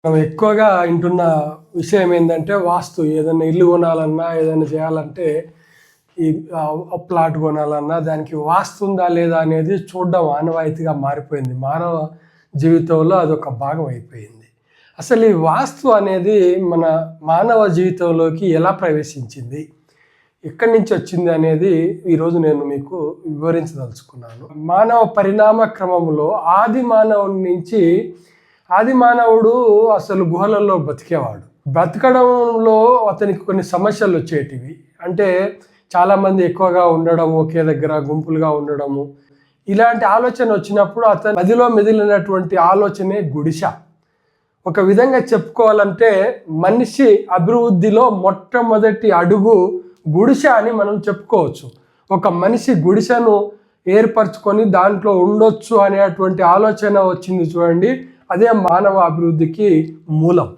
మనం ఎక్కువగా వింటున్న విషయం ఏంటంటే వాస్తు. ఏదైనా ఇల్లు కొనాలన్నా, ఏదైనా చేయాలంటే ఈ ప్లాట్ కొనాలన్నా దానికి వాస్తు ఉందా లేదా అనేది చూడడం ఆనవాయితీగా మారిపోయింది. మానవ జీవితంలో అదొక భాగం అయిపోయింది. అసలు ఈ వాస్తు అనేది మన మానవ జీవితంలోకి ఎలా ప్రవేశించింది, ఎక్కడి నుంచి వచ్చింది అనేది ఈరోజు నేను మీకు వివరించదలుచుకున్నాను. మానవ పరిణామ క్రమంలో ఆది మానవుడు అసలు గుహలలో బతికేవాడు. బ్రతకడంలో అతనికి కొన్ని సమస్యలు వచ్చేటివి. అంటే చాలామంది ఎక్కువగా ఉండడం, ఒకే దగ్గర గుంపులుగా ఉండడము, ఇలాంటి ఆలోచన వచ్చినప్పుడు అతని మదిలో మెదిలినటువంటి ఆలోచనే గుడిస. ఒక విధంగా చెప్పుకోవాలంటే మనిషి అభివృద్ధిలో మొట్టమొదటి అడుగు గుడిసె అని మనం చెప్పుకోవచ్చు. ఒక మనిషి గుడిసెను ఏర్పరచుకొని దాంట్లో ఉండొచ్చు అనేటువంటి ఆలోచన వచ్చింది చూడండి, అదే మానవ అభివృద్ధికి మూలం.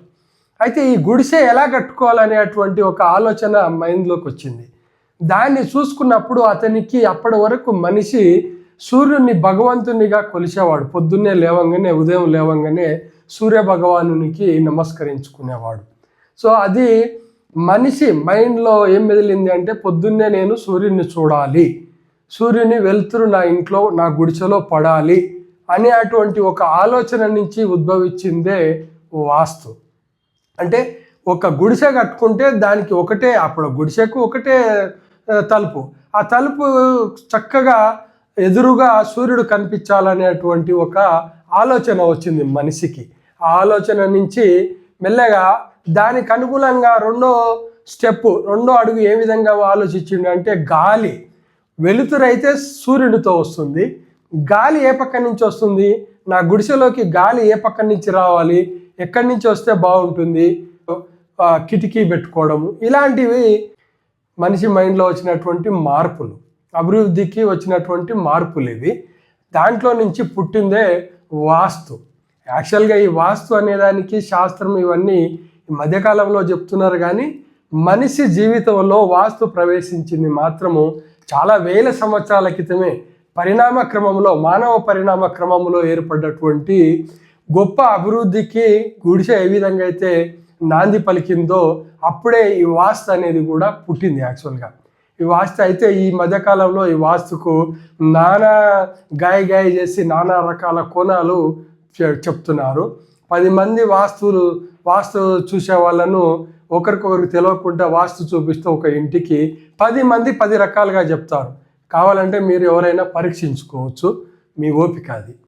అయితే ఈ గుడిసె ఎలా కట్టుకోవాలనేటువంటి ఒక ఆలోచన మైండ్లోకి వచ్చింది. దాన్ని చూసుకున్నప్పుడు అతనికి అప్పటి వరకు మనిషి సూర్యుని భగవంతునిగా కొలిచేవాడు. పొద్దున్నే లేవంగానే, ఉదయం లేవంగానే సూర్య భగవానునికి నమస్కరించుకునేవాడు. సో అది మనిషి మైండ్లో ఏం మెదిలింది అంటే, పొద్దున్నే నేను సూర్యుని చూడాలి, సూర్యుని వెలుతురు నా ఇంట్లో నా గుడిసెలో పడాలి అనే అటువంటి ఒక ఆలోచన నుంచి ఉద్భవించిందే వాస్తు. అంటే ఒక గుడిసె కట్టుకుంటే దానికి ఒకటే, అప్పుడు గుడిసెకు ఒకటే తలుపు, ఆ తలుపు చక్కగా ఎదురుగా సూర్యుడు కనిపించాలనేటువంటి ఒక ఆలోచన వచ్చింది మనిషికి. ఆ ఆలోచన నుంచి మెల్లగా దానికి అనుగుణంగా రెండో అడుగు ఏ విధంగా ఆలోచించిండు అంటే, గాలి వెలుతురైతే సూర్యుడితో వస్తుంది, గాలి ఏ పక్క నుంచి వస్తుంది, నా గుడిసెలోకి గాలి ఏ పక్క నుంచి రావాలి, ఎక్కడి నుంచి వస్తే బాగుంటుంది, కిటికీ పెట్టుకోవడము, ఇలాంటివి మనిషి మైండ్లో వచ్చినటువంటి మార్పులు, అభివృద్ధికి వచ్చినటువంటి మార్పులు ఇవి. దాంట్లో నుంచి పుట్టిందే వాస్తు. యాక్చువల్గా ఈ వాస్తు అనేదానికి శాస్త్రం ఇవన్నీ ఈ మధ్యకాలంలో చెప్తున్నారు, కానీ మనిషి జీవితంలో వాస్తు ప్రవేశించింది మాత్రము చాలా వేల సంవత్సరాల క్రితమే. మానవ పరిణామ క్రమంలో ఏర్పడ్డటువంటి గొప్ప అభివృద్ధికి గుడిసె ఏ విధంగా అయితే నాంది పలికిందో అప్పుడే ఈ వాస్తు అనేది కూడా పుట్టింది. యాక్చువల్గా ఈ వాస్తు అయితే ఈ మధ్యకాలంలో ఈ వాస్తుకు నానా గాయ చేసి నానా రకాల కోణాలు చెప్తున్నారు. 10 మంది వాస్తు చూసే వాళ్ళను ఒకరికొకరికి తెలియకుండా వాస్తు చూపిస్తే ఒక ఇంటికి 10 మంది 10 రకాలుగా చెప్తారు. కావాలంటే మీరు ఎవరైనా పరీక్షించుకోవచ్చు, మీ ఓపిక అది.